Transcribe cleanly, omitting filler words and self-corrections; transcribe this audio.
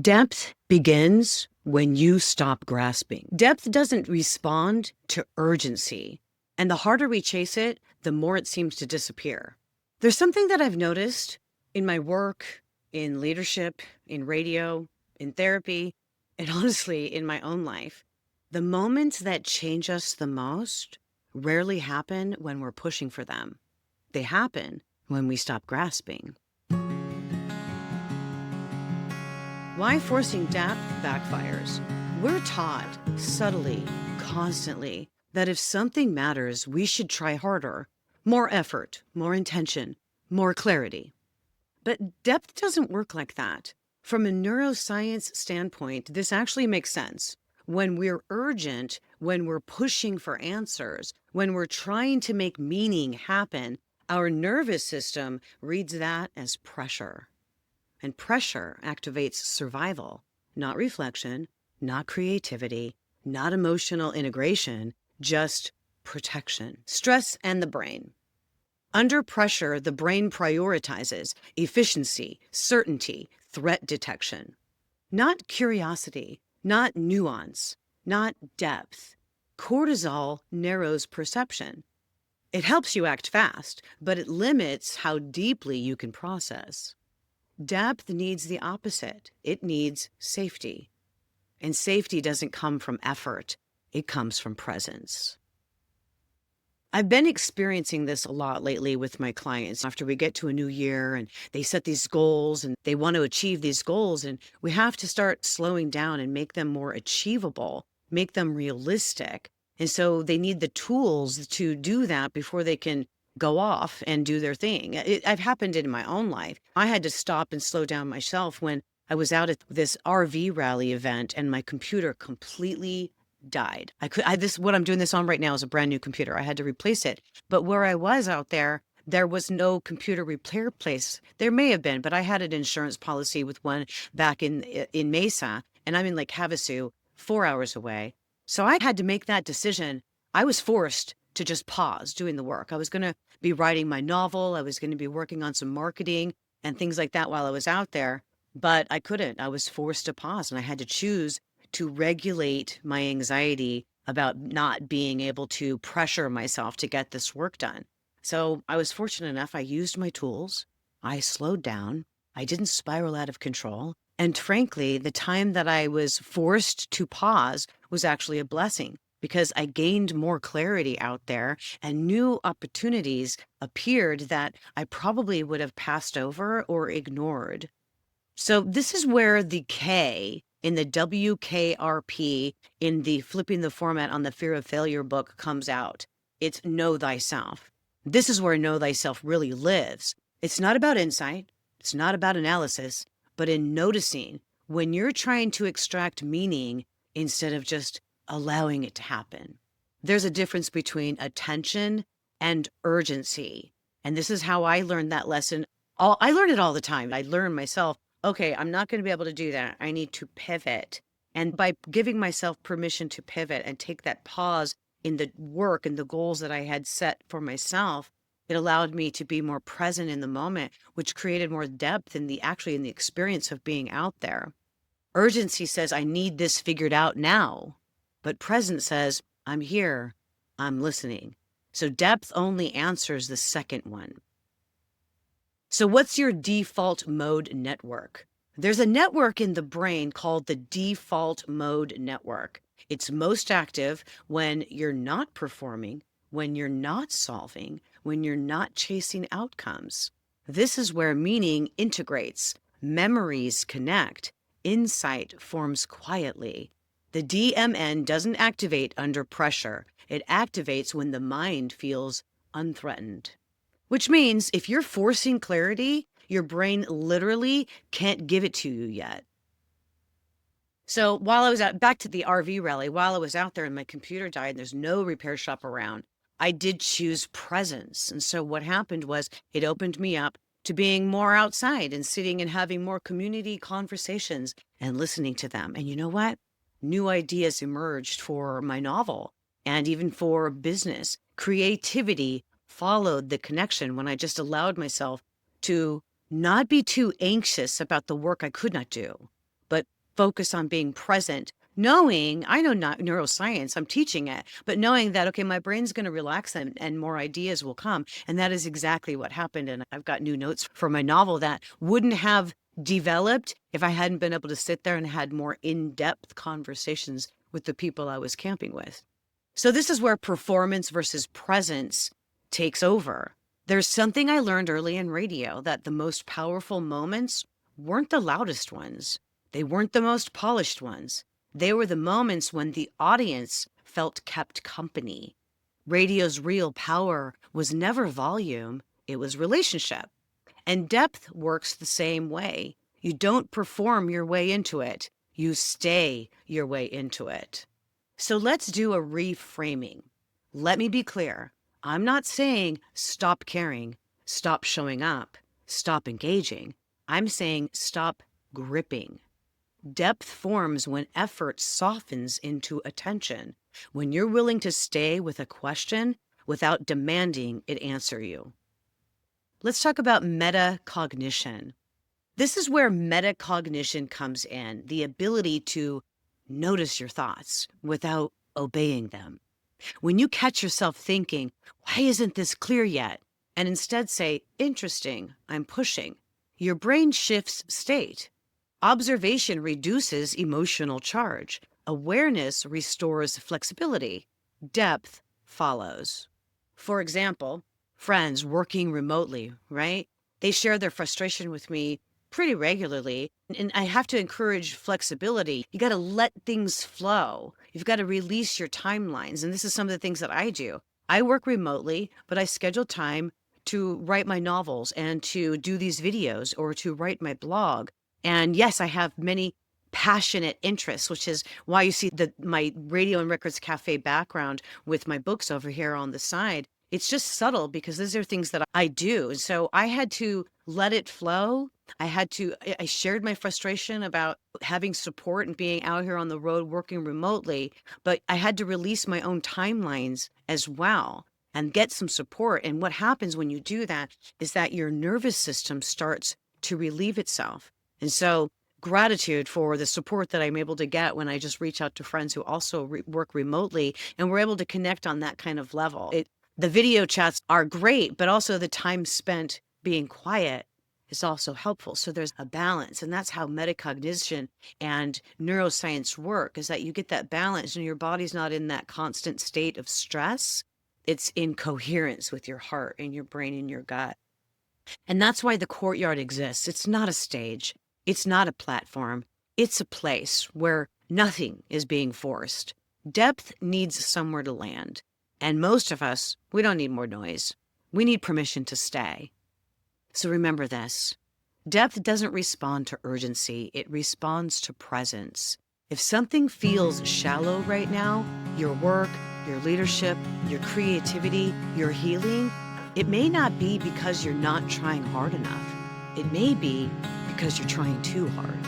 Depth begins when you stop grasping. Depth doesn't respond to urgency, and the harder we chase it, the more it seems to disappear. There's something that I've noticed in my work, in leadership, in radio, in therapy, and honestly, in my own life. The moments that change us the most rarely happen when we're pushing for them. They happen when we stop grasping. Why forcing depth backfires? We're taught subtly, constantly, that if something matters, we should try harder, more effort, more intention, more clarity. But depth doesn't work like that. From a neuroscience standpoint, this actually makes sense. When we're urgent, when we're pushing for answers, when we're trying to make meaning happen, our nervous system reads that as pressure. And pressure activates survival, not reflection, not creativity, not emotional integration, just protection. Stress and the brain. Under pressure, the brain prioritizes efficiency, certainty, threat detection. Not curiosity, not nuance, not depth. Cortisol narrows perception. It helps you act fast, but it limits how deeply you can process. Depth needs the opposite. It needs safety. And safety doesn't come from effort. It comes from presence. I've been experiencing this a lot lately with my clients. After we get to a new year and they set these goals and they want to achieve these goals, and we have to start slowing down and make them more achievable, make them realistic. And so they need the tools to do that before they can go off and do their thing. I've happened in my own life. I had to stop and slow down myself when I was out at this RV rally event and my computer completely died. What I'm doing this on right now is a brand new computer. I had to replace it. But where I was out there, there was no computer repair place. There may have been, but I had an insurance policy with one back in Mesa, and I'm in Lake Havasu, 4 hours away. So I had to make that decision. I was forced to just pause doing the work. I was going to be writing my novel. I was going to be working on some marketing and things like that while I was out there, but I couldn't. I was forced to pause, and I had to choose to regulate my anxiety about not being able to pressure myself to get this work done. So I was fortunate enough. I used my tools. I slowed down. I didn't spiral out of control. And frankly, the time that I was forced to pause was actually a blessing, because I gained more clarity out there and new opportunities appeared that I probably would have passed over or ignored. So this is where the K in the WKRP in the Flipping the Format on the Fear of Failure book comes out. It's know thyself. This is where know thyself really lives. It's not about insight. It's not about analysis, but in noticing when you're trying to extract meaning instead of just allowing it to happen. There's a difference between attention and urgency. And this is how I learned that lesson. I learn it all the time. I learn myself, okay, I'm not going to be able to do that. I need to pivot. And by giving myself permission to pivot and take that pause in the work and the goals that I had set for myself, it allowed me to be more present in the moment, which created more depth in the experience of being out there. Urgency says, I need this figured out now. But presence says, I'm here, I'm listening. So depth only answers the second one. So what's your default mode network? There's a network in the brain called the default mode network. It's most active when you're not performing, when you're not solving, when you're not chasing outcomes. This is where meaning integrates, memories connect, insight forms quietly. The DMN doesn't activate under pressure. It activates when the mind feels unthreatened. Which means if you're forcing clarity, your brain literally can't give it to you yet. So while I was back to the RV rally, while I was out there and my computer died and there's no repair shop around, I did choose presence. And so what happened was it opened me up to being more outside and sitting and having more community conversations and listening to them. And you know what? New ideas emerged for my novel and even for business. Creativity followed the connection when I just allowed myself to not be too anxious about the work I could not do, but focus on being present, knowing, I know not neuroscience, I'm teaching it, but knowing that, okay, my brain's going to relax and more ideas will come. And that is exactly what happened. And I've got new notes for my novel that wouldn't have developed if I hadn't been able to sit there and had more in-depth conversations with the people I was camping with. So this is where performance versus presence takes over. There's something I learned early in radio, that the most powerful moments weren't the loudest ones. They weren't the most polished ones. They were the moments when the audience felt kept company. Radio's real power was never volume, it was relationship. And depth works the same way. You don't perform your way into it, you stay your way into it. So let's do a reframing. Let me be clear. I'm not saying stop caring, stop showing up, stop engaging. I'm saying stop gripping. Depth forms when effort softens into attention, when you're willing to stay with a question without demanding it answer you. Let's talk about metacognition. This is where metacognition comes in, the ability to notice your thoughts without obeying them. When you catch yourself thinking, why isn't this clear yet? And instead say, interesting, I'm pushing. Your brain shifts state. Observation reduces emotional charge. Awareness restores flexibility. Depth follows. For example, friends working remotely, right? They share their frustration with me pretty regularly. And I have to encourage flexibility. You got to let things flow. You've got to release your timelines. And this is some of the things that I do. I work remotely, but I schedule time to write my novels and to do these videos or to write my blog. And yes, I have many passionate interests, which is why you see my radio and records cafe background with my books over here on the side. It's just subtle because these are things that I do. And so I had to let it flow. I shared my frustration about having support and being out here on the road working remotely, but I had to release my own timelines as well and get some support. And what happens when you do that is that your nervous system starts to relieve itself. And so gratitude for the support that I'm able to get when I just reach out to friends who also work remotely, and we're able to connect on that kind of level. The video chats are great, but also the time spent being quiet is also helpful. So there's a balance, and that's how metacognition and neuroscience work, is that you get that balance and your body's not in that constant state of stress. It's in coherence with your heart and your brain and your gut. And that's why the courtyard exists. It's not a stage. It's not a platform. It's a place where nothing is being forced. Depth needs somewhere to land. And most of us, we don't need more noise. We need permission to stay. So remember this. Depth doesn't respond to urgency. It responds to presence. If something feels shallow right now, your work, your leadership, your creativity, your healing, it may not be because you're not trying hard enough. It may be because you're trying too hard.